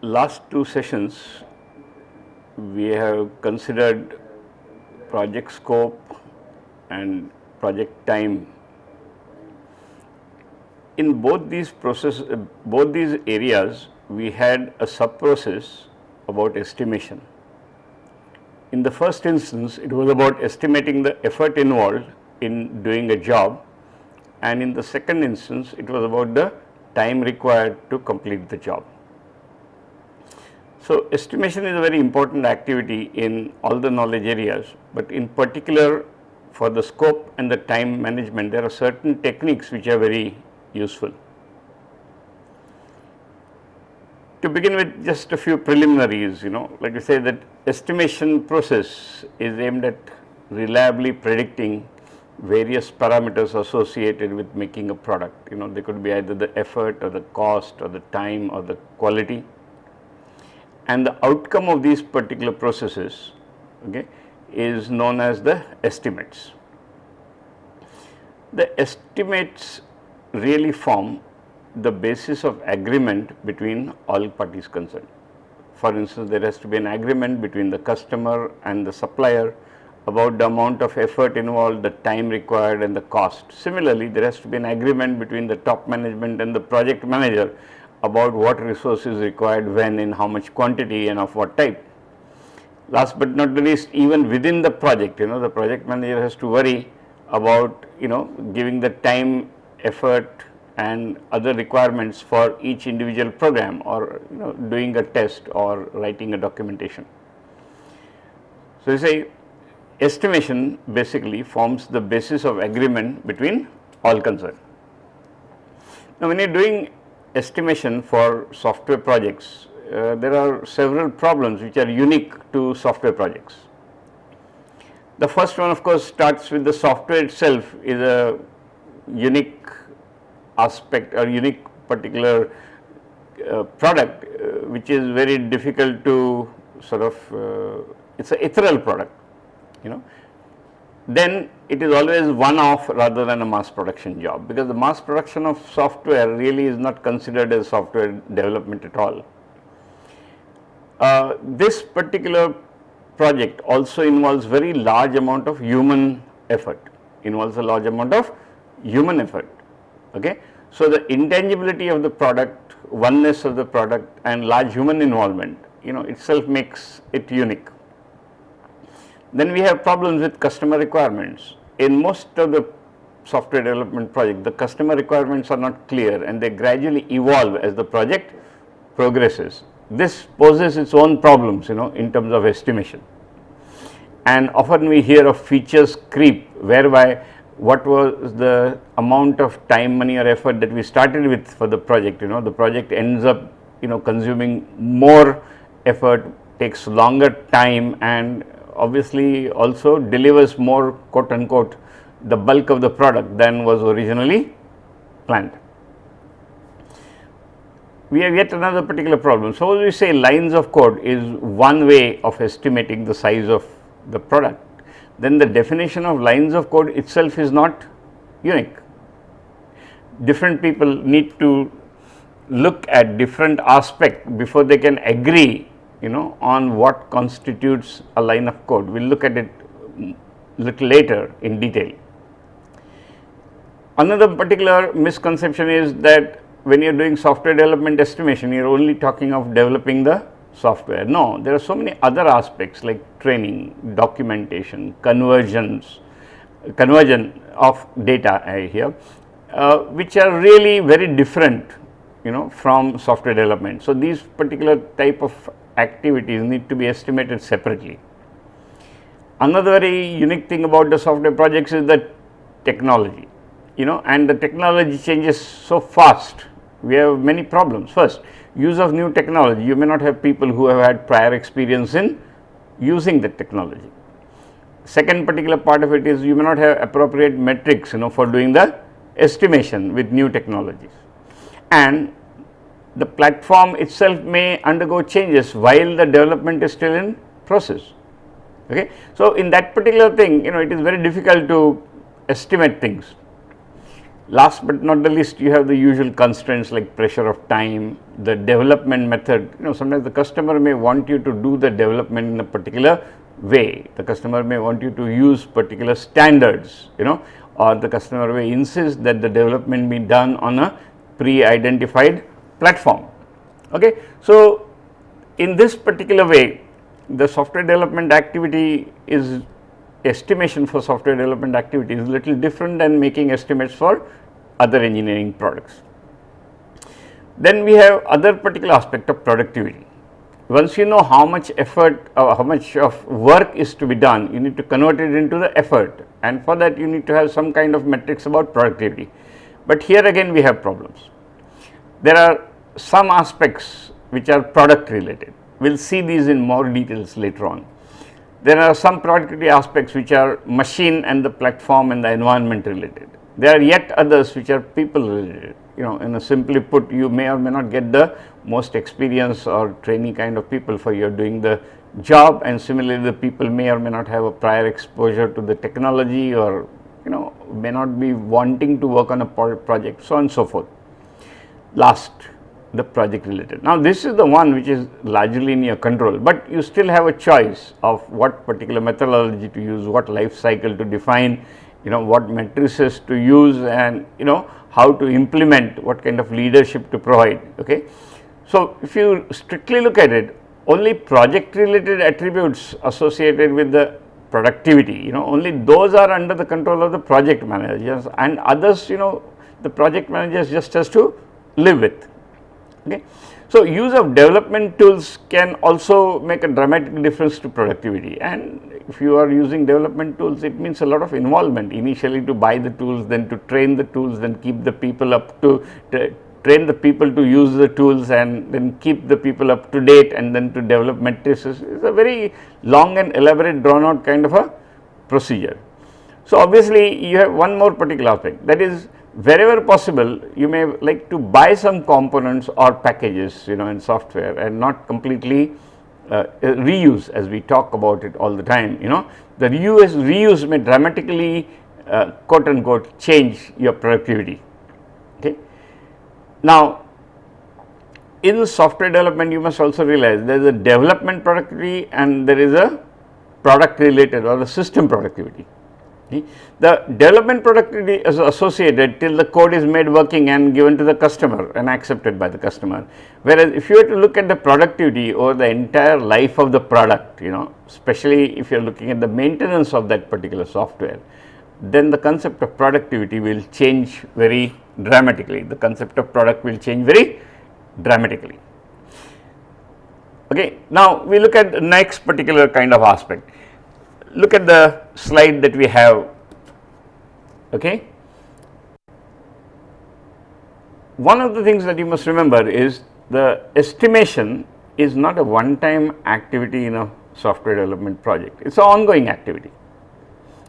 Last two sessions, we have considered project scope and project time. In both these areas, we had a sub-process about estimation. In the first instance, it was about estimating the effort involved in doing a job, and in the second instance, it was about the time required to complete the job. So, estimation is a very important activity in all the knowledge areas, but in particular for the scope and the time management, there are certain techniques which are very useful. To begin with, just a few preliminaries, like I say, that estimation process is aimed at reliably predicting various parameters associated with making a product. They could be either the effort or the cost or the time or the quality. And the outcome of these particular processes, is known as the estimates. The estimates really form the basis of agreement between all parties concerned. For instance, there has to be an agreement between the customer and the supplier about the amount of effort involved, the time required and the cost. Similarly, there has to be an agreement between the top management and the project manager about what resource is required, when, in how much quantity and of what type. Last but not the least, even within the project, the project manager has to worry about, giving the time, effort and other requirements for each individual program, or doing a test or writing a documentation. So, you say estimation basically forms the basis of agreement between all concerned. Now, when you are doing estimation for software projects, there are several problems which are unique to software projects. The first one, of course, starts with the software itself is a unique aspect or unique particular product, which is very difficult to sort of, it's an ethereal product, then it is always one-off rather than a mass production job, because the mass production of software really is not considered as software development at all. This particular project also involves very large amount of human effort, Okay. So, the intangibility of the product, oneness of the product and large human involvement, itself makes it unique. Then we have problems with customer requirements. In most of the software development project, the customer requirements are not clear and they gradually evolve as the project progresses. This poses its own problems, in terms of estimation. And often we hear of features creep, whereby what was the amount of time, money or effort that we started with for the project, the project ends up, consuming more effort, takes longer time, and obviously also delivers more quote unquote the bulk of the product than was originally planned. We have yet another particular problem. So, we say lines of code is one way of estimating the size of the product, then the definition of lines of code itself is not unique. Different people need to look at different aspects before they can agree on what constitutes a line of code. We will look at it little later in detail. Another particular misconception is that when you are doing software development estimation, you are only talking of developing the software. No, there are so many other aspects like training, documentation, conversion of data here, which are really very different, from software development. So, these particular type of activities need to be estimated separately. Another very unique thing about the software projects is the technology, and the technology changes so fast. We have many problems. First, use of new technology. You may not have people who have had prior experience in using the technology. Second particular part of it is you may not have appropriate metrics, for doing the estimation with new technologies, and the platform itself may undergo changes while the development is still in process. Okay. So, in that particular thing, it is very difficult to estimate things. Last but not the least, you have the usual constraints like pressure of time, the development method. Sometimes the customer may want you to do the development in a particular way. The customer may want you to use particular standards, or the customer may insist that the development be done on a pre-identified platform. Okay. So, in this particular way, the software development activity is estimation for software development activity is little different than making estimates for other engineering products. Then we have other particular aspect of productivity. Once you know how much effort or how much of work is to be done, you need to convert it into the effort, and for that you need to have some kind of metrics about productivity. But here again we have problems. There are some aspects which are product related. We will see these in more details later on. There are some productivity aspects which are machine and the platform and the environment related. There are yet others which are people related. In a simply put, you may or may not get the most experienced or trainee kind of people for your doing the job, and similarly the people may or may not have a prior exposure to the technology, or may not be wanting to work on a project, so on and so forth. Last, the project related. Now, this is the one which is largely in your control, but you still have a choice of what particular methodology to use, what life cycle to define, what matrices to use, and how to implement, what kind of leadership to provide. Okay. So, if you strictly look at it, only project related attributes associated with the productivity, only those are under the control of the project managers, and others, the project managers just has to live with. Okay. So, use of development tools can also make a dramatic difference to productivity, and if you are using development tools, it means a lot of involvement initially to buy the tools, then to train the tools, then keep the people up to train the people to use the tools, and then keep the people up to date, and then to develop matrices. It's a very long and elaborate drawn out kind of a procedure. So, obviously, you have one more particular aspect, that is, wherever possible you may like to buy some components or packages in software and not completely reuse, as we talk about it all the time. The reuse may dramatically quote unquote change your productivity. Okay. Now, in software development you must also realize there is a development productivity and there is a product related or a system productivity. The development productivity is associated till the code is made working and given to the customer and accepted by the customer. Whereas, if you were to look at the productivity over the entire life of the product, especially if you are looking at the maintenance of that particular software, then the concept of productivity will change very dramatically. The concept of product will change very dramatically. Okay. Now, we look at the next particular kind of aspect. Look at the slide that we have. Okay. One of the things that you must remember is the estimation is not a one time activity in a software development project, it is an ongoing activity.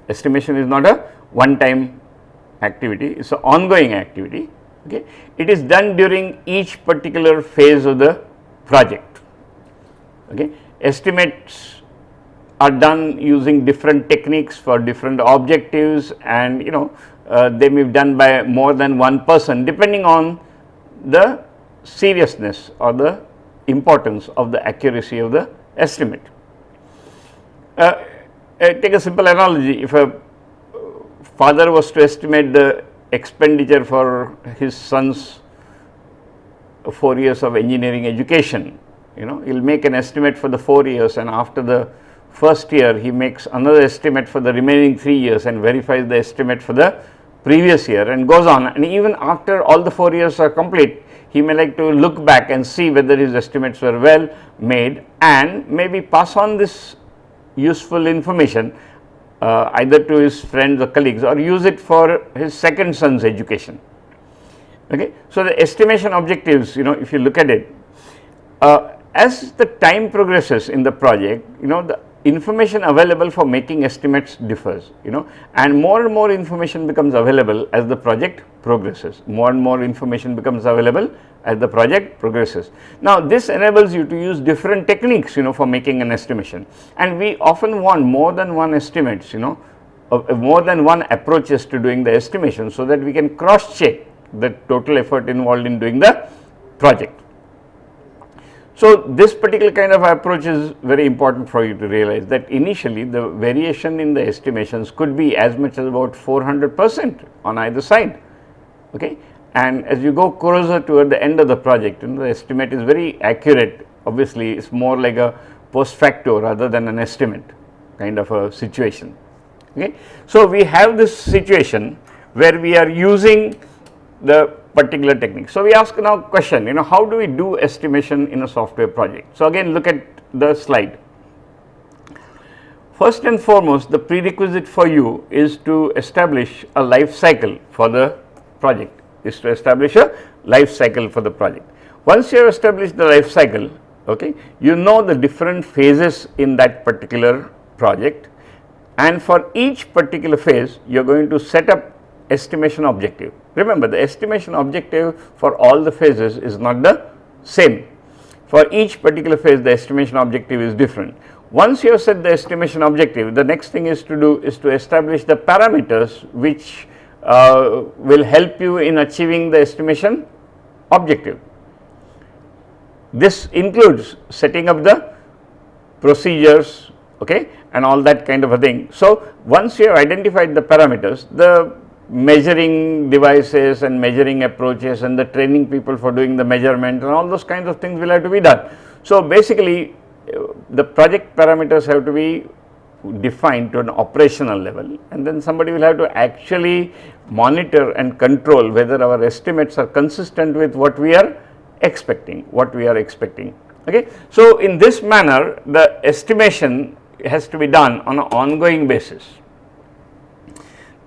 Estimation is not a one time activity, it is an ongoing activity. Okay. It is done during each particular phase of the project. Okay. Estimates are done using different techniques for different objectives, and they may be done by more than one person depending on the seriousness or the importance of the accuracy of the estimate. Take a simple analogy. If a father was to estimate the expenditure for his son's 4 years of engineering education, he will make an estimate for the 4 years, and after the first year he makes another estimate for the remaining 3 years and verifies the estimate for the previous year, and goes on, and even after all the 4 years are complete, he may like to look back and see whether his estimates were well made, and maybe pass on this useful information either to his friends or colleagues, or use it for his second son's education. Okay. So, the estimation objectives, if you look at it, as the time progresses in the project, the information available for making estimates differs, and more information becomes available as the project progresses. More and more information becomes available as the project progresses. Now, this enables you to use different techniques, for making an estimation, and we often want more than one estimates, more than one approaches to doing the estimation, so that we can cross check the total effort involved in doing the project. So, this particular kind of approach is very important for you to realize that initially the variation in the estimations could be as much as about 400% on either side. Okay. And as you go closer toward the end of the project, the estimate is very accurate. Obviously, it is more like a post facto rather than an estimate kind of a situation. Okay. So, we have this situation where we are using the particular technique. So, we ask now question, how do we do estimation in a software project? So, again look at the slide. First and foremost, the prerequisite for you is to establish a life cycle for the project, Once you have established the life cycle, okay, you know the different phases in that particular project, and for each particular phase you are going to set up estimation objective. Remember, the estimation objective for all the phases is not the same. For each particular phase, the estimation objective is different. Once you have set the estimation objective, the next thing is to do is to establish the parameters which will help you in achieving the estimation objective. This includes setting up the procedures, okay, and all that kind of a thing. So, once you have identified the parameters, the measuring devices and measuring approaches and the training people for doing the measurement and all those kinds of things will have to be done. So, basically the project parameters have to be defined to an operational level, and then somebody will have to actually monitor and control whether our estimates are consistent with what we are expecting, Okay. So, in this manner the estimation has to be done on an ongoing basis.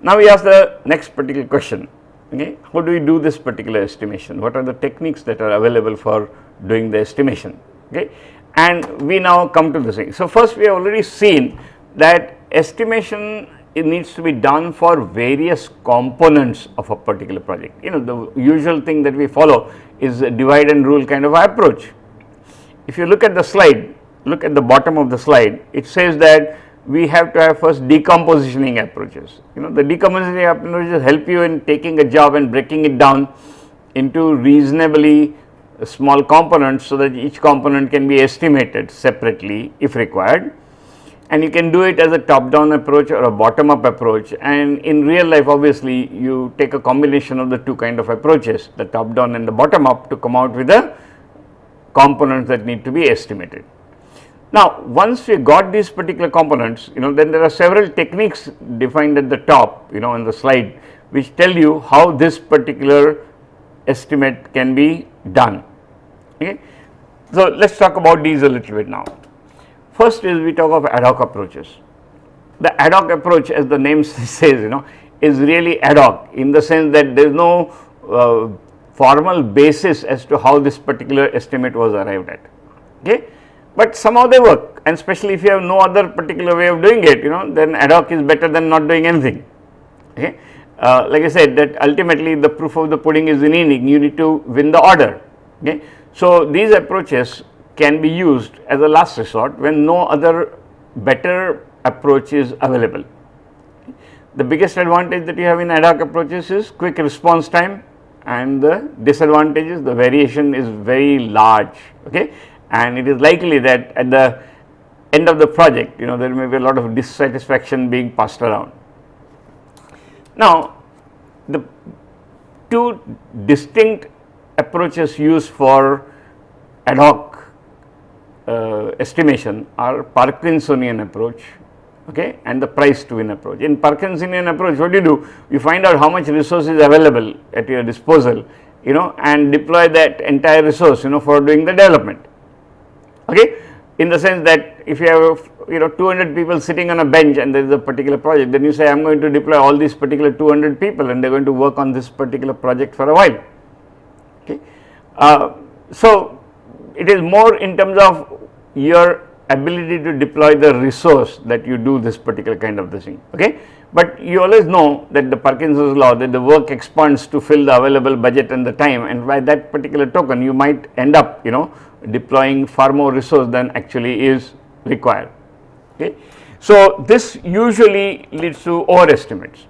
Now, we ask the next particular question, okay, how do we do this particular estimation? What are the techniques that are available for doing the estimation? Okay. And we now come to this thing. So, first we have already seen that estimation, it needs to be done for various components of a particular project. The usual thing that we follow is a divide and rule kind of approach. If you look at the slide, look at the bottom of the slide, it says that we have to have first decompositioning approaches. The decompositioning approaches help you in taking a job and breaking it down into reasonably small components, so that each component can be estimated separately if required, and you can do it as a top down approach or a bottom up approach. And in real life, obviously you take a combination of the two kind of approaches, the top down and the bottom up, to come out with the components that need to be estimated. Now, once we got these particular components, then there are several techniques defined at the top, on the slide, which tell you how this particular estimate can be done. Okay. So, let us talk about these a little bit now. First is we talk of ad hoc approaches. The ad hoc approach, as the name says, is really ad hoc, in the sense that there is no formal basis as to how this particular estimate was arrived at. Okay. But somehow they work, and especially if you have no other particular way of doing it, then ad hoc is better than not doing anything. Okay. Like I said, that ultimately the proof of the pudding is in eating, you need to win the order. Okay. So, these approaches can be used as a last resort when no other better approach is available. The biggest advantage that you have in ad hoc approaches is quick response time, and the disadvantage is the variation is very large. Okay. And it is likely that at the end of the project, there may be a lot of dissatisfaction being passed around. Now, the two distinct approaches used for ad hoc estimation are Parkinsonian approach, okay, and the price to win approach. In Parkinsonian approach, what do? You find out how much resource is available at your disposal, and deploy that entire resource, for doing the development. Okay, in the sense that if you have 200 people sitting on a bench and there is a particular project, then you say I am going to deploy all these particular 200 people and they are going to work on this particular project for a while. Okay. So, it is more in terms of your ability to deploy the resource that you do this particular kind of thing. Okay. But you always know that the Parkinson's law, that the work expands to fill the available budget and the time, and by that particular token you might end up deploying far more resource than actually is required. Okay. So, this usually leads to overestimates.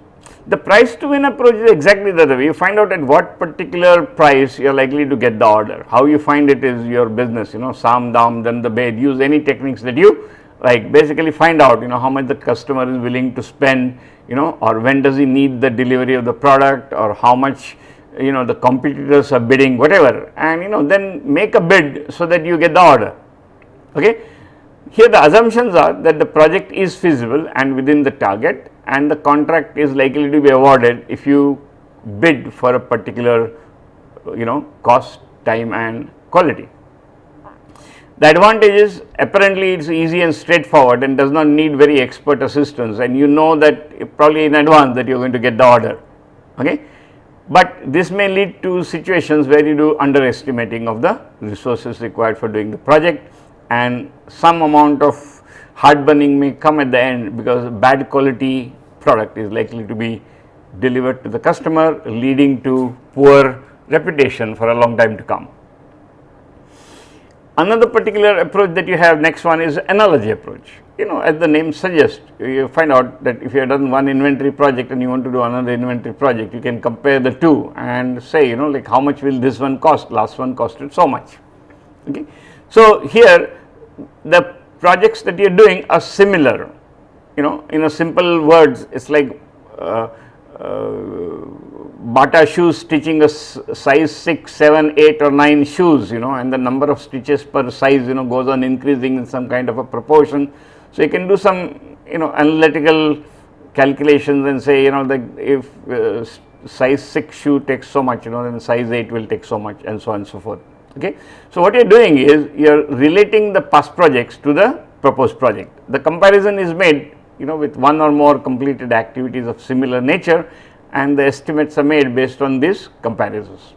The price to win approach is exactly the other way. You find out at what particular price you are likely to get the order. How you find it is your business, Sam, Dam, then the bed, use any techniques that you like. Basically find out, how much the customer is willing to spend, or when does he need the delivery of the product, or how much, the competitors are bidding, whatever, and, then make a bid so that you get the order, okay. Here the assumptions are that the project is feasible and within the target, and the contract is likely to be awarded if you bid for a particular cost, time and quality. The advantage is apparently it is easy and straightforward and does not need very expert assistance, and you know that probably in advance that you are going to get the order, okay. But this may lead to situations where you do underestimating of the resources required for doing the project, and some amount of heartburning may come at the end because bad quality product is likely to be delivered to the customer, leading to poor reputation for a long time to come. Another particular approach that you have, next one, is analogy approach. As the name suggests, you find out that if you have done one inventory project and you want to do another inventory project, you can compare the two and say, like how much will this one cost, last one costed so much, okay. So, here the projects that you are doing are similar, in a simple words, it is like Bata shoes stitching a size 6, 7, 8 or 9 shoes, and the number of stitches per size, goes on increasing in some kind of a proportion. So, you can do some, analytical calculations and say, that if size 6 shoe takes so much, then size 8 will take so much, and so on and so forth. Okay. So, what you are doing is you are relating the past projects to the proposed project. The comparison is made with one or more completed activities of similar nature, and the estimates are made based on these comparisons.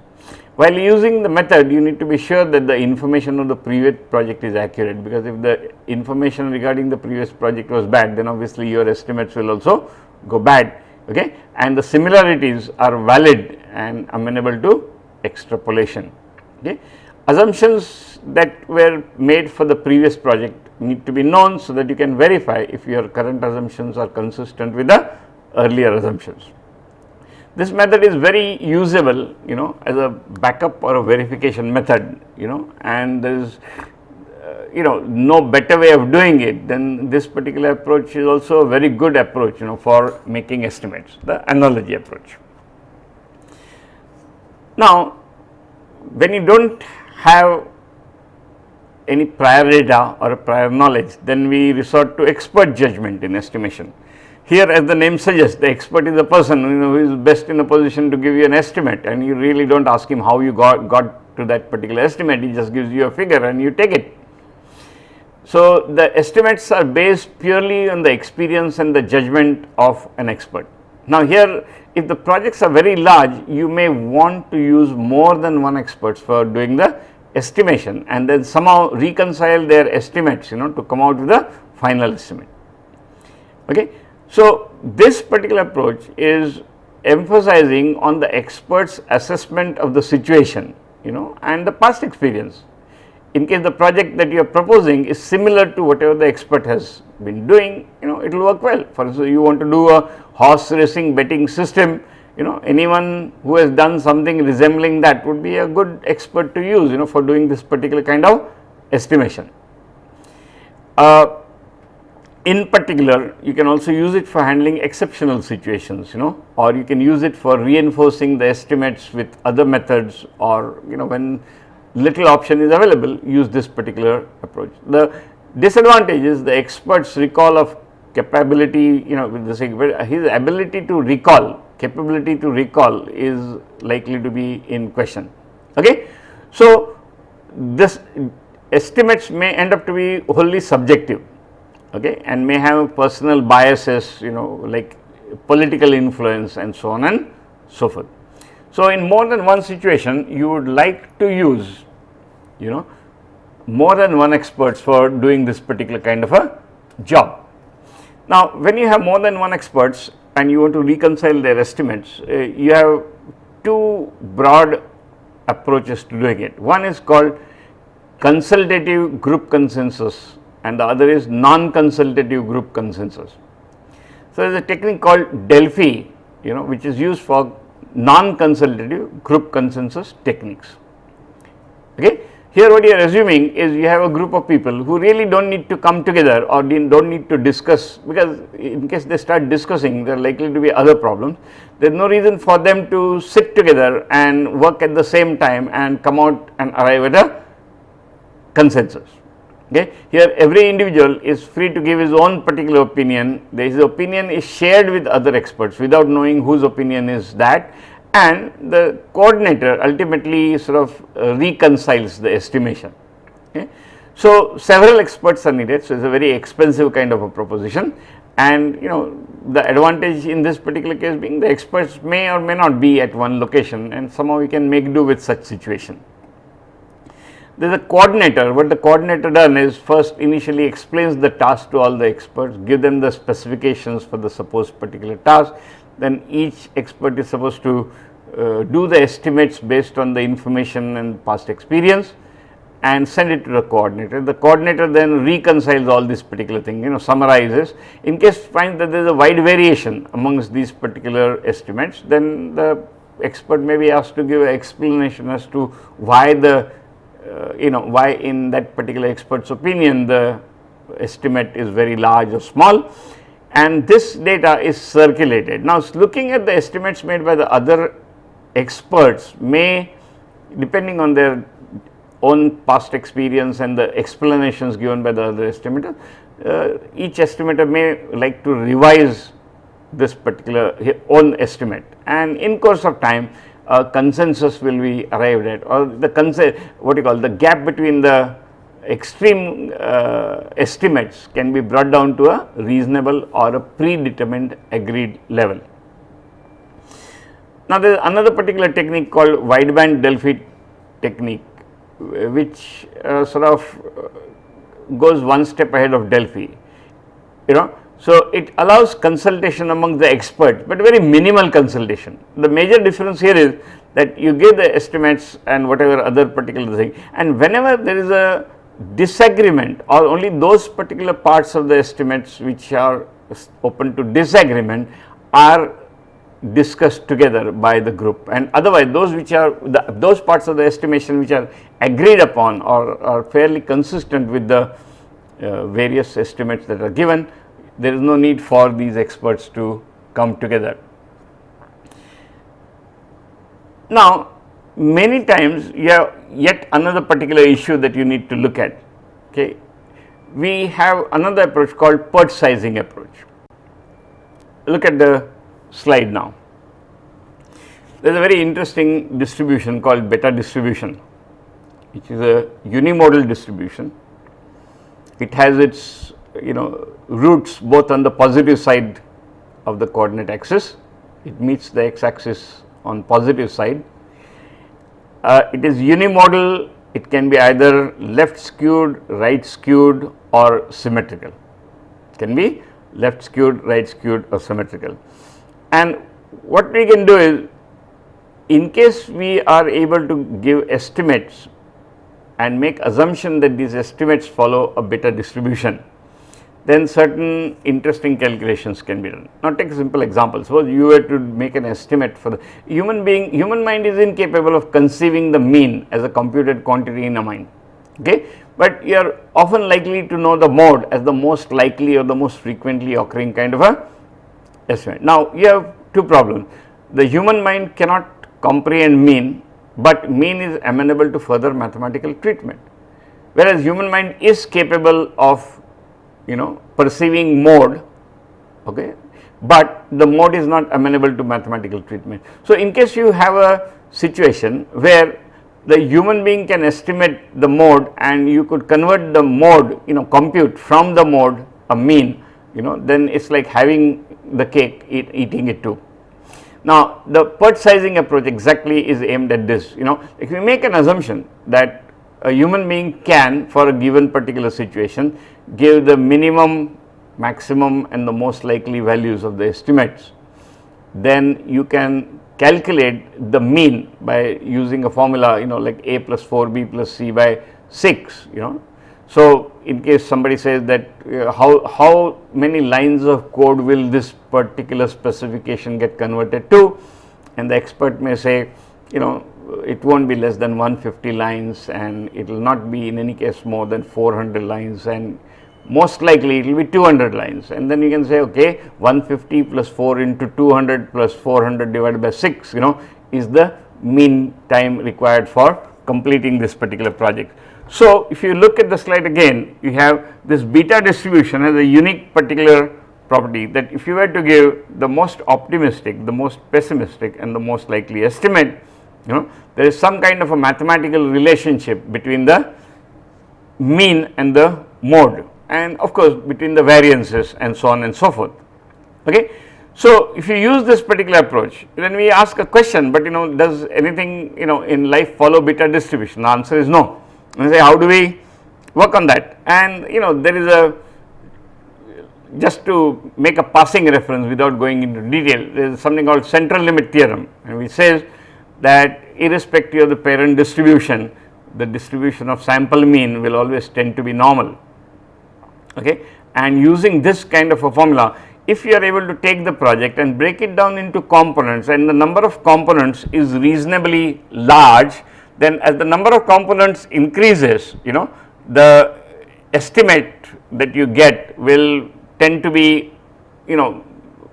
While using the method, you need to be sure that the information of the previous project is accurate, because if the information regarding the previous project was bad, then obviously your estimates will also go bad, okay, and the similarities are valid and amenable to extrapolation, okay. Assumptions that were made for the previous project need to be known so that you can verify if your current assumptions are consistent with the earlier assumptions. This method is very usable, as a backup or a verification method, and there is, no better way of doing it than this particular approach is also a very good approach, for making estimates, the analogy approach. Now, when you do not have any prior data or a prior knowledge, then we resort to expert judgment in estimation. Here, as the name suggests, the expert is the person who is best in a position to give you an estimate, and you really do not ask him how you got to that particular estimate. He just gives you a figure and you take it. So, the estimates are based purely on the experience and the judgment of an expert. Now, here if the projects are very large, you may want to use more than one expert for doing the estimation, and then somehow reconcile their estimates, to come out with a final estimate, okay. So, this particular approach is emphasizing on the expert's assessment of the situation, and the past experience. In case the project that you are proposing is similar to whatever the expert has been doing, it will work well. For instance, you want to do a horse racing betting system, anyone who has done something resembling that would be a good expert to use, for doing this particular kind of estimation. In particular, you can also use it for handling exceptional situations, or you can use it for reinforcing the estimates with other methods, or when little option is available, use this particular approach. The disadvantage is the expert's recall of capability, his ability to recall, capability to recall is likely to be in question, okay. So, this estimates may end up to be wholly subjective, okay, and may have personal biases, like political influence and so on and so forth. So, in more than one situation, you would like to use, more than one experts for doing this particular kind of a job. Now, when you have more than one experts and you want to reconcile their estimates, you have two broad approaches to doing it. One is called consultative group consensus and the other is non-consultative group consensus. So, there is a technique called Delphi, which is used for non-consultative group consensus techniques. Okay. Here what you are assuming is you have a group of people who really do not need to come together or do not need to discuss, because in case they start discussing there are likely to be other problems. There is no reason for them to sit together and work at the same time and come out and arrive at a consensus. Okay. Here every individual is free to give his own particular opinion. His opinion is shared with other experts without knowing whose opinion is that, and the coordinator ultimately sort of reconciles the estimation. Okay. So, several experts are needed. So, it is a very expensive kind of a proposition, and the advantage in this particular case being the experts may or may not be at one location, and somehow we can make do with such situation. There is a coordinator. What the coordinator done is first initially explains the task to all the experts, give them the specifications for the supposed particular task. Then each expert is supposed to do the estimates based on the information and past experience and send it to the coordinator. The coordinator then reconciles all this particular thing, summarizes. In case finds that there is a wide variation amongst these particular estimates, then the expert may be asked to give an explanation as to why why in that particular expert's opinion the estimate is very large or small, and this data is circulated. Now, looking at the estimates made by the other experts may, depending on their own past experience and the explanations given by the other estimator, each estimator may like to revise this particular own estimate, and in course of time a consensus will be arrived at, or the gap between the extreme estimates can be brought down to a reasonable or a predetermined agreed level. Now, there is another particular technique called wideband Delphi technique, which sort of goes one step ahead of Delphi. So, it allows consultation among the experts, but very minimal consultation. The major difference here is that you give the estimates and whatever other particular thing, and whenever there is a disagreement or only those particular parts of the estimates which are open to disagreement are discussed together by the group, and otherwise those which are those parts of the estimation which are agreed upon or are fairly consistent with the various estimates that are given, there is no need for these experts to come together. Now, many times you have yet another particular issue that you need to look at. Okay. We have another approach called PERT sizing approach. Look at the slide now. There is a very interesting distribution called beta distribution, which is a unimodal distribution. It has its roots both on the positive side of the coordinate axis. It meets the x axis on positive side. It is unimodal. It can be either left skewed, right skewed, or symmetrical. It can be left skewed, right skewed, or symmetrical. And what we can do is, in case we are able to give estimates and make assumption that these estimates follow a beta distribution, then certain interesting calculations can be done. Now, take a simple example. Suppose you were to make an estimate for the human mind is incapable of conceiving the mean as a computed quantity in a mind. Okay, but you are often likely to know the mode as the most likely or the most frequently occurring kind of a estimate. Now, you have two problems. The human mind cannot comprehend mean, but mean is amenable to further mathematical treatment, whereas human mind is capable of perceiving mode, okay, but the mode is not amenable to mathematical treatment. So, in case you have a situation where the human being can estimate the mode and you could convert the mode, compute from the mode a mean, then it is like having the cake, eating it too. Now, the PERT sizing approach exactly is aimed at this. If we make an assumption that a human being can, for a given particular situation, give the minimum, maximum, and the most likely values of the estimates, then you can calculate the mean by using a formula, like a plus 4b plus c by 6. So, in case somebody says that how many lines of code will this particular specification get converted to, and the expert may say, it won't be less than 150 lines, and it will not be in any case more than 400 lines, and most likely it will be 200 lines. And then you can say, okay, 150 plus 4 into 200 plus 400 divided by 6, is the mean time required for completing this particular project. So, if you look at the slide again, you have this beta distribution has a unique particular property, that if you were to give the most optimistic, the most pessimistic and the most likely estimate, there is some kind of a mathematical relationship between the mean and the mode, and of course between the variances and so on and so forth. Okay. So, if you use this particular approach, then we ask a question, but does anything in life follow beta distribution? The answer is no. And say, how do we work on that? And there is a, just to make a passing reference without going into detail, there is something called central limit theorem, and which says that irrespective of the parent distribution, the distribution of sample mean will always tend to be normal. Okay. And using this kind of a formula, if you are able to take the project and break it down into components, and the number of components is reasonably large, then as the number of components increases, the estimate that you get will tend to be,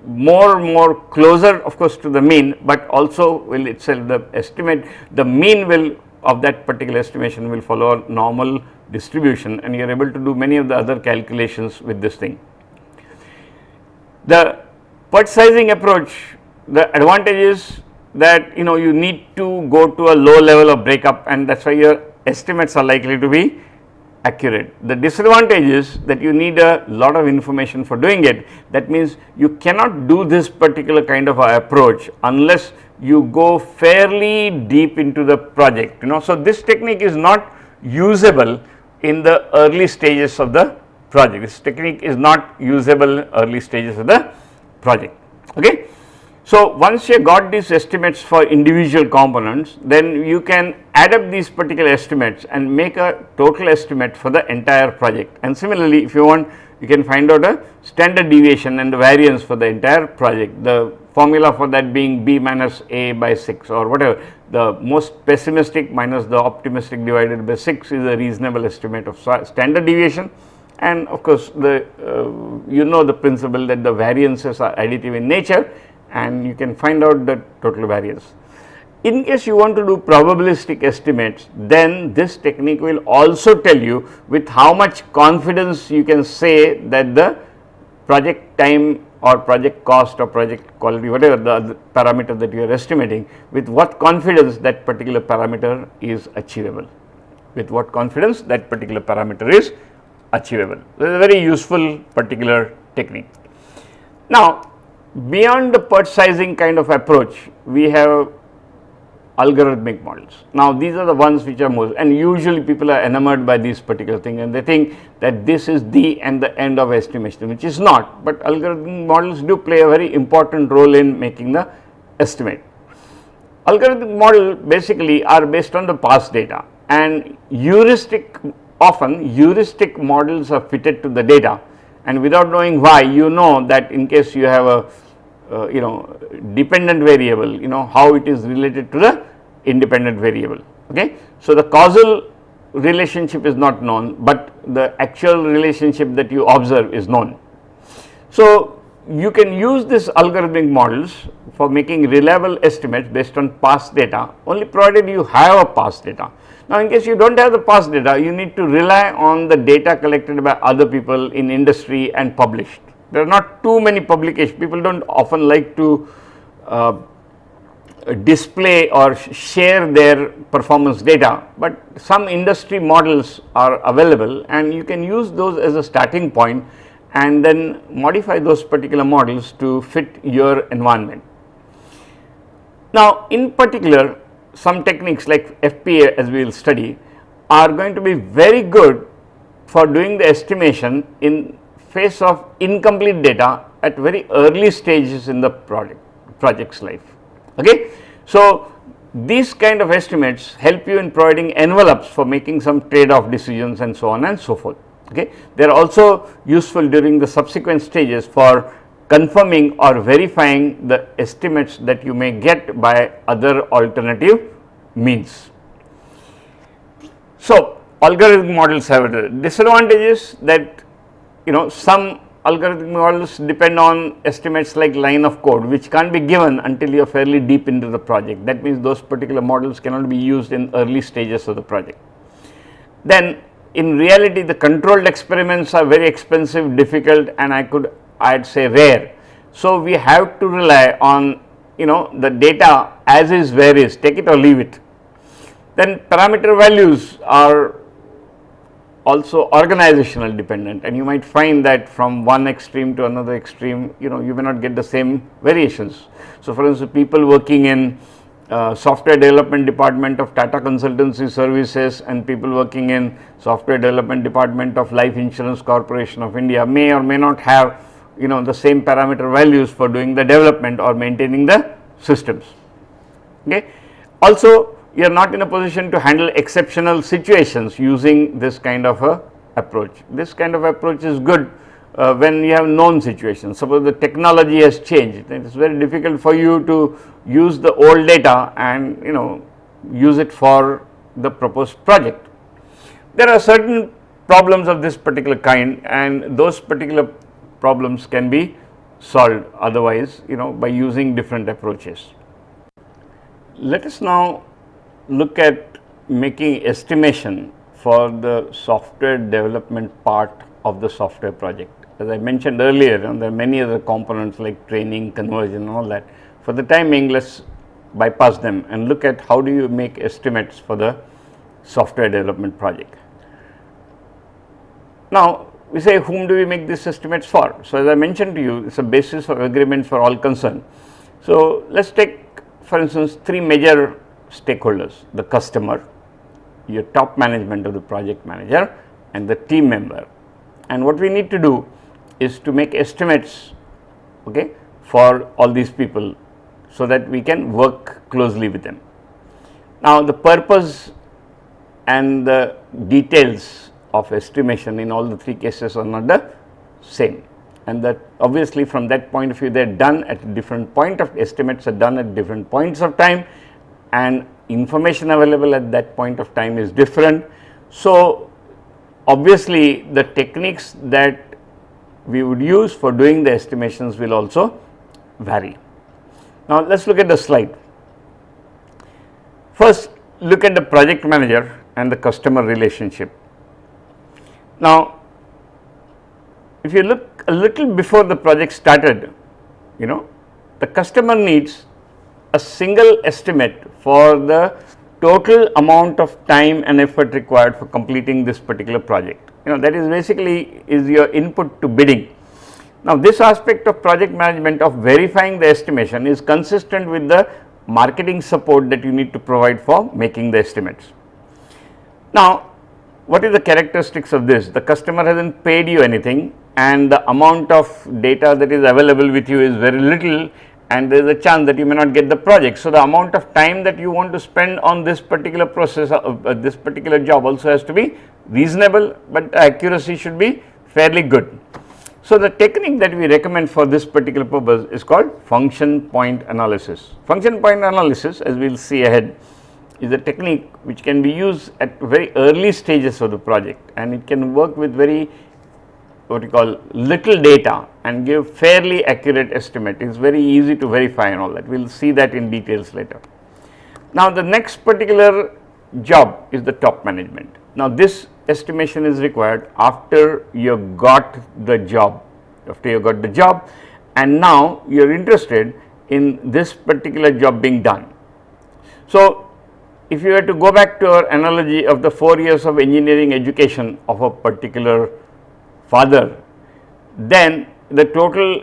more and more closer of course to the mean, but also will itself the estimate, the mean will of that particular estimation will follow a normal distribution, and you are able to do many of the other calculations with this thing. The PERT sizing approach, the advantage is that you need to go to a low level of breakup, and that is why your estimates are likely to be accurate. The disadvantage is that you need a lot of information for doing it. That means you cannot do this particular kind of approach unless you go fairly deep into the project. So, this technique is not usable in the early stages of the project. This technique is not usable early stages of the project. Okay. So, once you got these estimates for individual components, then you can add up these particular estimates and make a total estimate for the entire project. And similarly, if you want, you can find out a standard deviation and the variance for the entire project. The formula for that being B minus A by 6 or whatever. The most pessimistic minus the optimistic divided by 6 is a reasonable estimate of standard deviation. And of course, the the principle that the variances are additive in nature, and you can find out the total variance. In case you want to do probabilistic estimates, then this technique will also tell you with how much confidence you can say that the project time or project cost or project quality, whatever the parameter that you are estimating, with what confidence that particular parameter is achievable, with what confidence that particular parameter is achievable. This is a very useful particular technique. Now, beyond the PERT sizing kind of approach, we have algorithmic models. Now, these are the ones which are most, and usually people are enamored by these particular thing, and they think that this is the end of estimation, which is not, but algorithmic models do play a very important role in making the estimate. Algorithmic models basically are based on the past data, and often heuristic models are fitted to the data, and without knowing why, that in case you have a dependent variable, how it is related to the independent variable. Okay. So, the causal relationship is not known, but the actual relationship that you observe is known. So, you can use this algorithmic models for making reliable estimates based on past data, only provided you have a past data. Now, in case you do not have the past data, you need to rely on the data collected by other people in industry and published. There are not too many publications. People do not often like to display or share their performance data, but some industry models are available, and you can use those as a starting point and then modify those particular models to fit your environment. Now, in particular, some techniques like FPA, as we will study, are going to be very good for doing the estimation in face of incomplete data at very early stages in the project's life. Okay. So, these kind of estimates help you in providing envelopes for making some trade-off decisions and so on and so forth. Okay. They are also useful during the subsequent stages for confirming or verifying the estimates that you may get by other alternative means. So, algorithmic models have disadvantages that some algorithmic models depend on estimates like line of code, which can't be given until you are fairly deep into the project. That means those particular models cannot be used in early stages of the project. Then in reality, the controlled experiments are very expensive, difficult, and I'd say rare. So we have to rely on the data as is where is, take it or leave it. Then parameter values are also organizational dependent, and you might find that from one extreme to another extreme, you may not get the same variations. So for instance, people working in software development department of Tata Consultancy Services and people working in software development department of Life Insurance Corporation of India may or may not have the same parameter values for doing the development or maintaining the systems. Okay. Also, you are not in a position to handle exceptional situations using this kind of a approach. This kind of approach is good when you have known situations. Suppose the technology has changed, it is very difficult for you to use the old data and use it for the proposed project. There are certain problems of this particular kind, and those particular problems can be solved otherwise by using different approaches. Let us now look at making estimation for the software development part of the software project. As I mentioned earlier, there are many other components like training, conversion and all that. For the time being, let us bypass them and look at how do you make estimates for the software development project. Now, we say whom do we make these estimates for? So, as I mentioned to you, it is a basis of agreement for all concerned. So, let us take for instance three major stakeholders: the customer, your top management of the project manager, and the team member. And what we need to do is to make estimates for all these people so that we can work closely with them. Now, the purpose and the details of estimation in all the three cases are not the same, and that obviously from that point of view they are done at a different point of estimates are done at different points of time, and information available at that point of time is different. So, obviously the techniques that we would use for doing the estimations will also vary. Now, let us look at the slide. First, look at the project manager and the customer relationship. Now, if you look a little before the project started, the customer needs a single estimate for the total amount of time and effort required for completing this particular project. That is basically is your input to bidding. Now, this aspect of project management of verifying the estimation is consistent with the marketing support that you need to provide for making the estimates. Now, what is the characteristics of this? The customer hasn't paid you anything, and the amount of data that is available with you is very little, and there is a chance that you may not get the project. So, the amount of time that you want to spend on this particular process this particular job also has to be reasonable, but the accuracy should be fairly good. So, the technique that we recommend for this particular purpose is called function point analysis. Function point analysis, as we will see ahead, is a technique which can be used at very early stages of the project, and it can work with very little data and give fairly accurate estimate. It is very easy to verify and all that. We will see that in details later. Now, the next particular job is the top management. Now, this estimation is required after you got the job, and now you are interested in this particular job being done. So, if you were to go back to our analogy of the 4 years of engineering education of a particular father, then the total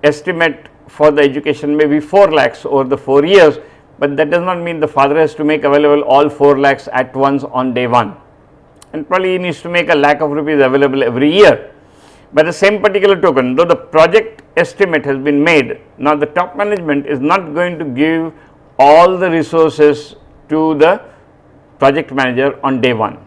estimate for the education may be 4 lakhs over the 4 years, but that does not mean the father has to make available all 4 lakhs at once on day 1, and probably he needs to make a lakh of rupees available every year. By the same particular token, though the project estimate has been made, now the top management is not going to give all the resources to the project manager on day 1.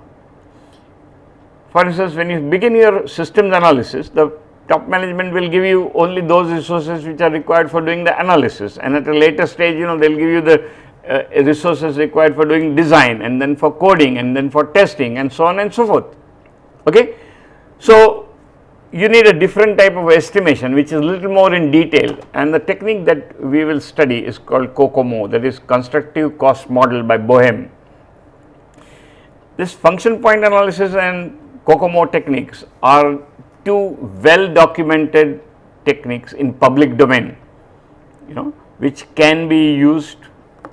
For instance, when you begin your systems analysis, the top management will give you only those resources which are required for doing the analysis, and at a later stage, they will give you the resources required for doing design, and then for coding, and then for testing, and so on and so forth. Okay. So, you need a different type of estimation which is a little more in detail, and the technique that we will study is called COCOMO, that is constructive cost model by Boehm. This function point analysis and COCOMO techniques are two well documented techniques in public domain, which can be used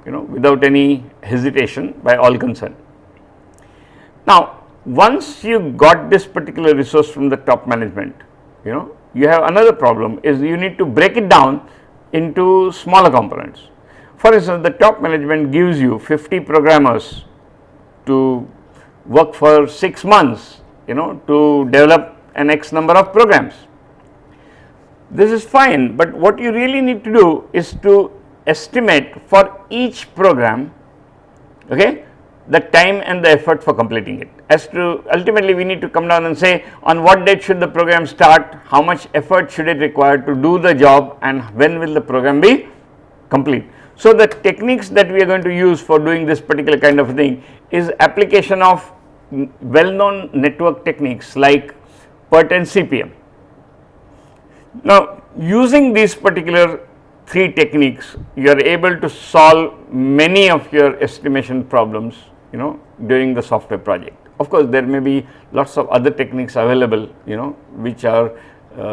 without any hesitation by all concerned. Now, once you got this particular resource from the top management, you have another problem, is you need to break it down into smaller components. For instance, the top management gives you 50 programmers to work for 6 months, to develop an X number of programs. This is fine, but what you really need to do is to estimate for each program, the time and the effort for completing it. As to ultimately we need to come down and say on what date should the program start, how much effort should it require to do the job, and when will the program be complete. So, the techniques that we are going to use for doing this particular kind of thing is application of well known network techniques like PERT and CPM. Now, using these particular 3 techniques, you are able to solve many of your estimation problems during the software project. Of course, there may be lots of other techniques available, which are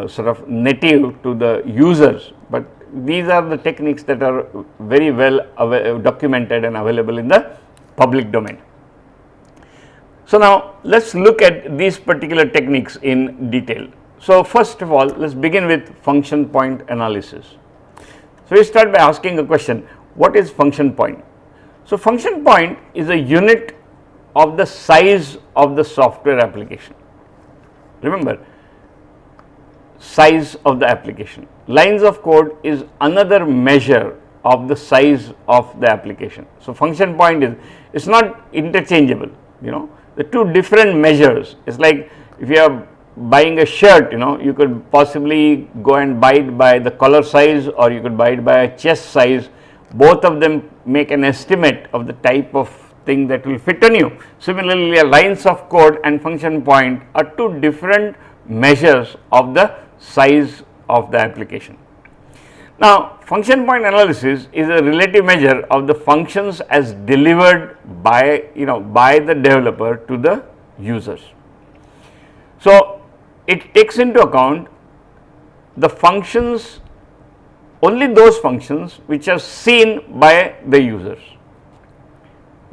sort of native to the users, but these are the techniques that are very well documented and available in the public domain. So, now let us look at these particular techniques in detail. So, first of all, let us begin with function point analysis. So, we start by asking a question, what is function point? So, function point is a unit of the size of the software application. Remember, size of the application. Lines of code is another measure of the size of the application. So, function point is, it's not interchangeable, the two different measures. It's like if you are buying a shirt, you could possibly go and buy it by the collar size, or you could buy it by a chest size. Both of them make an estimate of the type of thing that will fit on you. Similarly, lines of code and function point are two different measures of the size of the application. Now, function point analysis is a relative measure of the functions as delivered by the developer to the users. So, it takes into account the functions, only those functions which are seen by the users.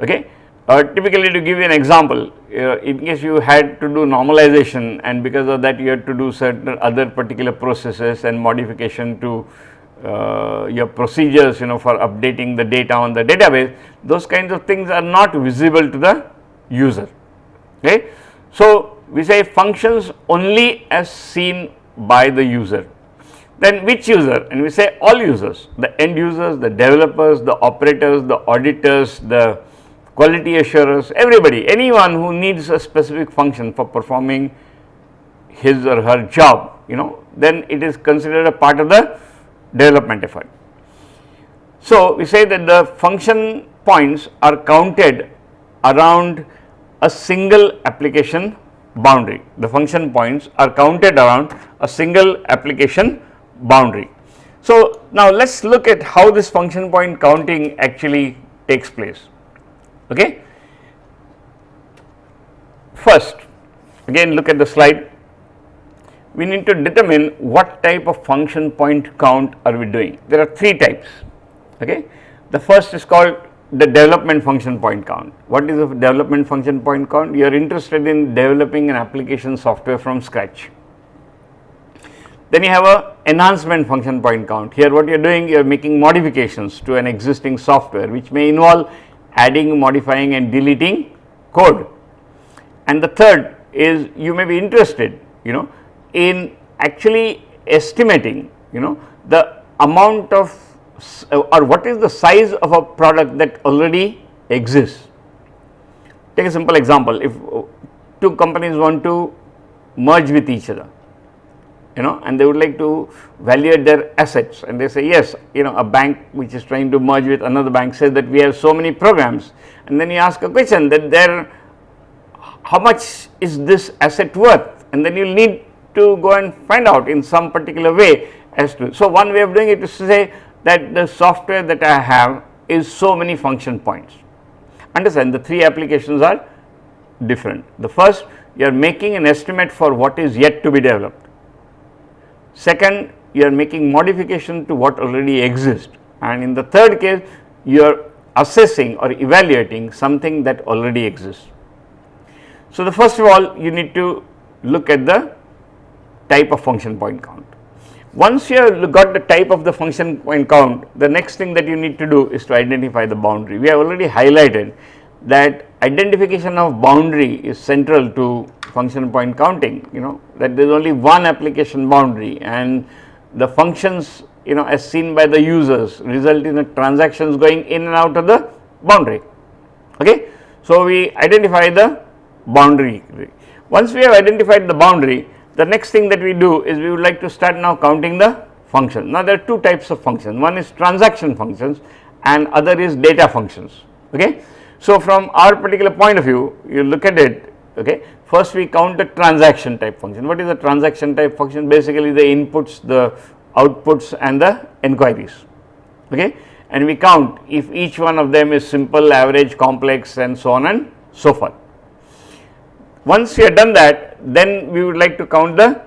Typically, to give you an example, in case you had to do normalization, and because of that you had to do certain other particular processes and modification to your procedures, for updating the data on the database, those kinds of things are not visible to the user. So, we say functions only as seen by the user. Then which user? And we say all users, the end users, the developers, the operators, the auditors, the quality assurers, everybody, anyone who needs a specific function for performing his or her job, then it is considered a part of the development effort. So, we say that the function points are counted around a single application boundary. The function points are counted around a single application boundary. So, now let us look at how this function point counting actually takes place. First, again look at the slide. We need to determine what type of function point count are we doing. There are 3 types. The first is called the development function point count. What is a development function point count? You are interested in developing an application software from scratch. Then you have a enhancement function point count. Here what you are doing, you are making modifications to an existing software, which may involve adding, modifying and deleting code. And the third is you may be interested in actually estimating the amount of or what is the size of a product that already exists. Take a simple example. If two companies want to merge with each other, and they would like to valuate their assets, and they say yes, a bank which is trying to merge with another bank says that we have so many programs, and then you ask a question that how much is this asset worth, and then you will need to go and find out in some particular way as to. So, one way of doing it is to say that the software that I have is so many function points. Understand, the three applications are different. The first, you are making an estimate for what is yet to be developed. Second, you are making modification to what already exists, and in the third case you are assessing or evaluating something that already exists. So, the first of all, you need to look at the type of function point count. Once you have got the type of the function point count, the next thing that you need to do is to identify the boundary. We have already highlighted that identification of boundary is central to function point counting, that there is only one application boundary, and the functions as seen by the users result in the transactions going in and out of the boundary. Okay. So, we identify the boundary. Once we have identified the boundary, the next thing that we do is we would like to start now counting the functions. Now, there are two types of functions, one is transaction functions and other is data functions. Okay. So, from our particular point of view, you look at it, okay. First we count the transaction type function. What is a transaction type function? Basically the inputs, the outputs and the inquiries, okay, and we count if each one of them is simple, average, complex and so on and so forth. Once we have done that, then we would like to count the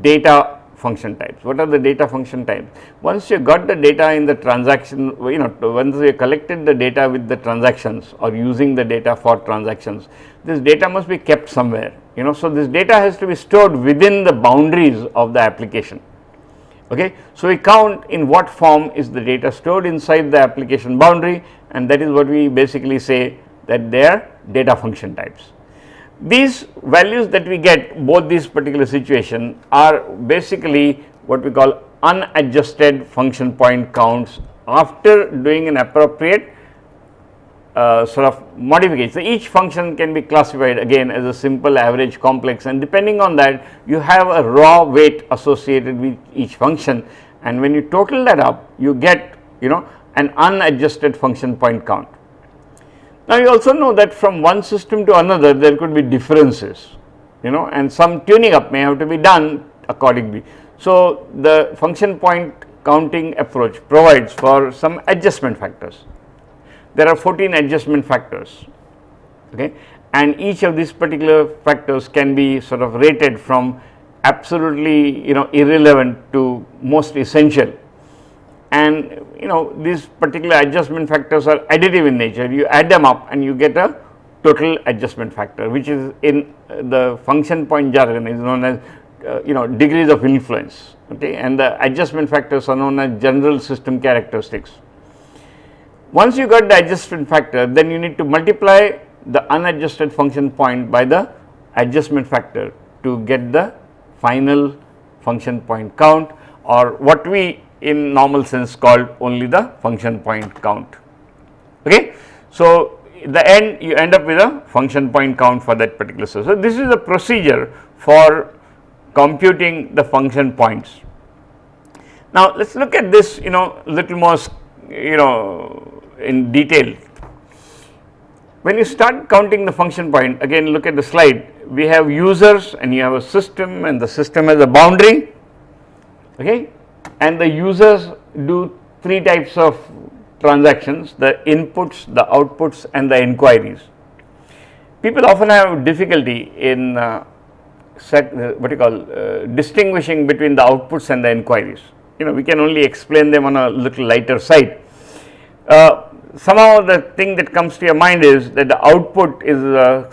data function types. What are the data function types? Once you got the data in the transaction, once you collected the data with the transactions or using the data for transactions, this data must be kept somewhere, so this data has to be stored within the boundaries of the application. Okay. So, we count in what form is the data stored inside the application boundary, and that is what we basically say that they are data function types. These values that we get, both these particular situation, are basically what we call unadjusted function point counts after doing an appropriate sort of modification. So, each function can be classified again as a simple, average, complex, and depending on that you have a raw weight associated with each function, and when you total that up you get an unadjusted function point count. Now, you also know that from one system to another there could be differences, and some tuning up may have to be done accordingly. So, the function point counting approach provides for some adjustment factors. There are 14 adjustment factors, okay, and each of these particular factors can be sort of rated from absolutely irrelevant to most essential, and these particular adjustment factors are additive in nature. You add them up and you get a total adjustment factor, which is in the function point jargon is known as degrees of influence, okay, and the adjustment factors are known as general system characteristics. Once you got the adjustment factor, then you need to multiply the unadjusted function point by the adjustment factor to get the final function point count, or what we in normal sense called only the function point count. Okay. So, in the end you end up with a function point count for that particular system. So, this is a procedure for computing the function points. Now, let us look at this little more in detail. When you start counting the function point, again look at the slide, we have users and you have a system, and the system has a boundary, okay, and the users do three types of transactions: the inputs, the outputs and the inquiries. People often have difficulty in distinguishing between the outputs and the inquiries. We can only explain them on a little lighter side. Somehow the thing that comes to your mind is that the output is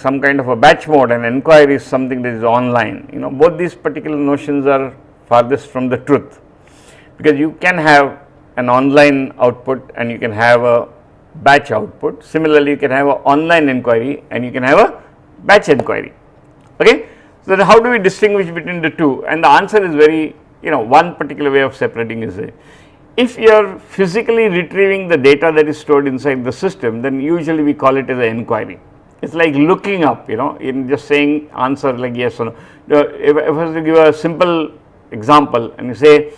some kind of a batch mode and inquiry is something that is online. Both these particular notions are farthest from the truth, because you can have an online output and you can have a batch output. Similarly, you can have an online inquiry and you can have a batch inquiry. Okay. So, how do we distinguish between the two? And the answer is very, one particular way of separating is if you are physically retrieving the data that is stored inside the system, then usually we call it as an inquiry. It's like looking up, in just saying answer like yes or no. If I was to give a simple example and you say,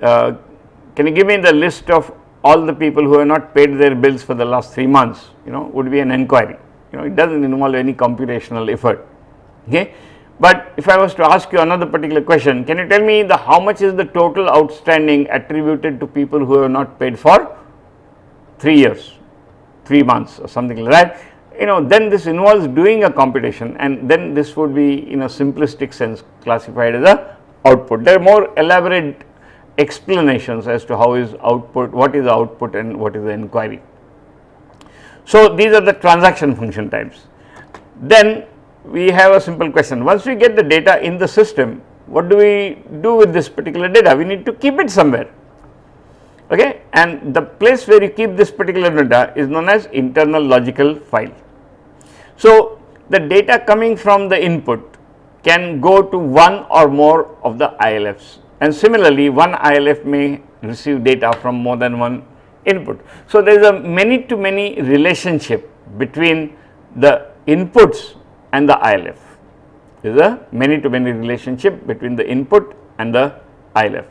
can you give me the list of all the people who have not paid their bills for the last 3 months, would be an inquiry. It does not involve any computational effort. Okay. But if I was to ask you another particular question, can you tell me how much is the total outstanding attributed to people who have not paid for 3 years, 3 months or something like that? Then this involves doing a computation, and then this would be in a simplistic sense classified as a output. There are more elaborate explanations as to how is output, what is the output and what is the inquiry. So, these are the transaction function types. Then we have a simple question. Once we get the data in the system, what do we do with this particular data? We need to keep it somewhere. Okay, and the place where you keep this particular data is known as internal logical file. So, the data coming from the input can go to one or more of the ILFs, and similarly one ILF may receive data from more than one input. So, there is a many to many relationship between the inputs and the ILF. There is a many to many relationship between the input and the ILF.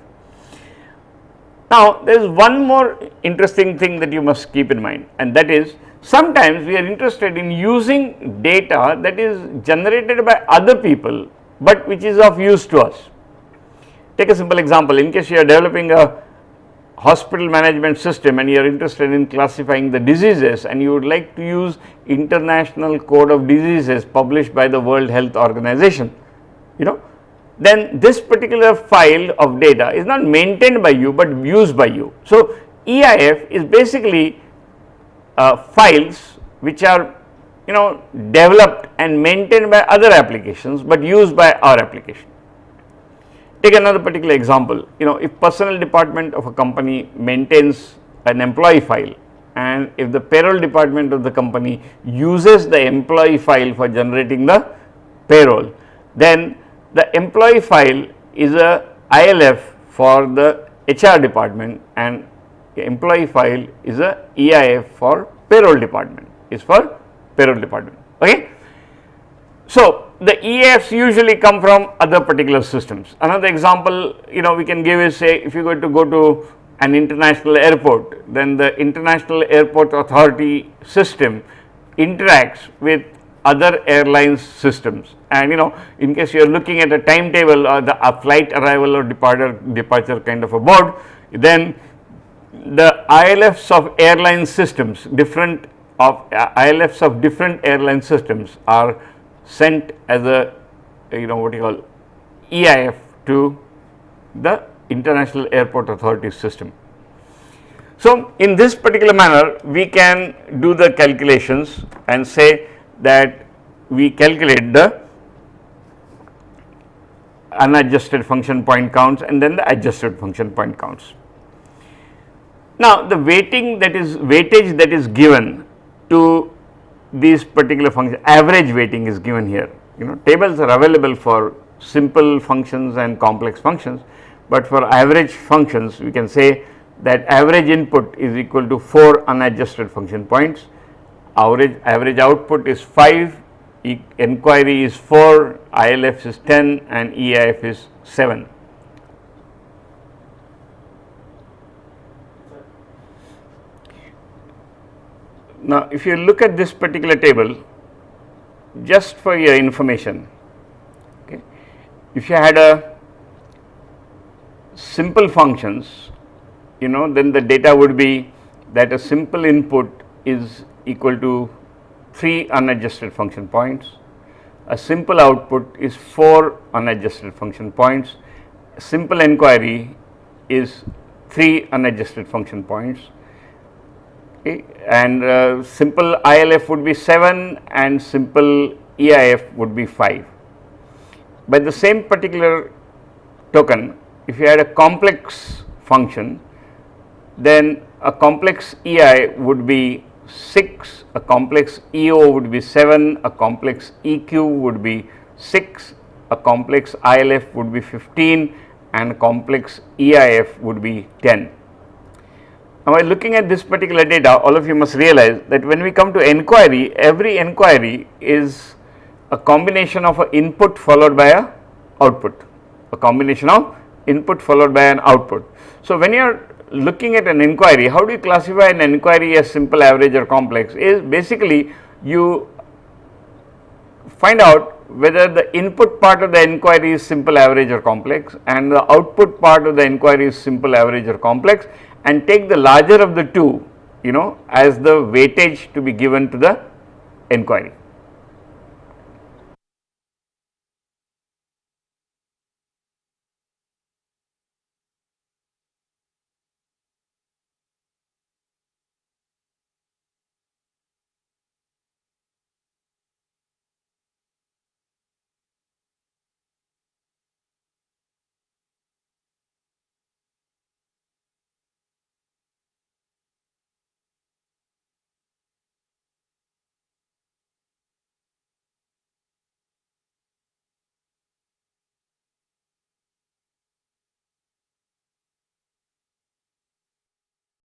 Now, there is one more interesting thing that you must keep in mind, and that is sometimes we are interested in using data that is generated by other people, but which is of use to us. Take a simple example. In case you are developing a hospital management system and you are interested in classifying the diseases and you would like to use international code of diseases published by the World Health Organization, then this particular file of data is not maintained by you, but used by you. So, EIF is basically files which are developed and maintained by other applications, but used by our application. Take another particular example. If personnel department of a company maintains an employee file, and if the payroll department of the company uses the employee file for generating the payroll, then the employee file is a ILF for the HR department, and the employee file is a EIF for payroll department, Okay. So, the EIFs usually come from other particular systems. Another example we can give is, say, if you go to an international airport, then the International Airport Authority system interacts with other airlines systems, and in case you are looking at a timetable or a flight arrival or departure kind of a board, then the ILFs of airline systems, ILFs of different airline systems are sent as a EIF to the International Airport Authority system. So, in this particular manner we can do the calculations and say that we calculate the unadjusted function point counts and then the adjusted function point counts. Now, the weightage that is given to these particular functions, average weighting is given here. Tables are available for simple functions and complex functions, but for average functions we can say that average input is equal to 4 unadjusted function points, average output is 5, inquiry is 4, ILF is 10 and EIF is 7. Now, if you look at this particular table, just for your information, okay, if you had a simple functions, then the data would be that a simple input is equal to 3 unadjusted function points, a simple output is 4 unadjusted function points, a simple inquiry is 3 unadjusted function points, okay, and simple ILF would be 7 and simple EIF would be 5. By the same particular token, if you had a complex function, then a complex EI would be 6, a complex EO would be 7, a complex EQ would be 6, a complex ILF would be 15 and a complex EIF would be 10. Now, while looking at this particular data, all of you must realize that when we come to inquiry, every inquiry is a combination of an input followed by a output, a combination of input followed by an output. So, when you are looking at an inquiry, how do you classify an inquiry as simple, average or complex? Is basically you find out whether the input part of the inquiry is simple, average or complex, and the output part of the inquiry is simple, average or complex, and take the larger of the two, as the weightage to be given to the inquiry.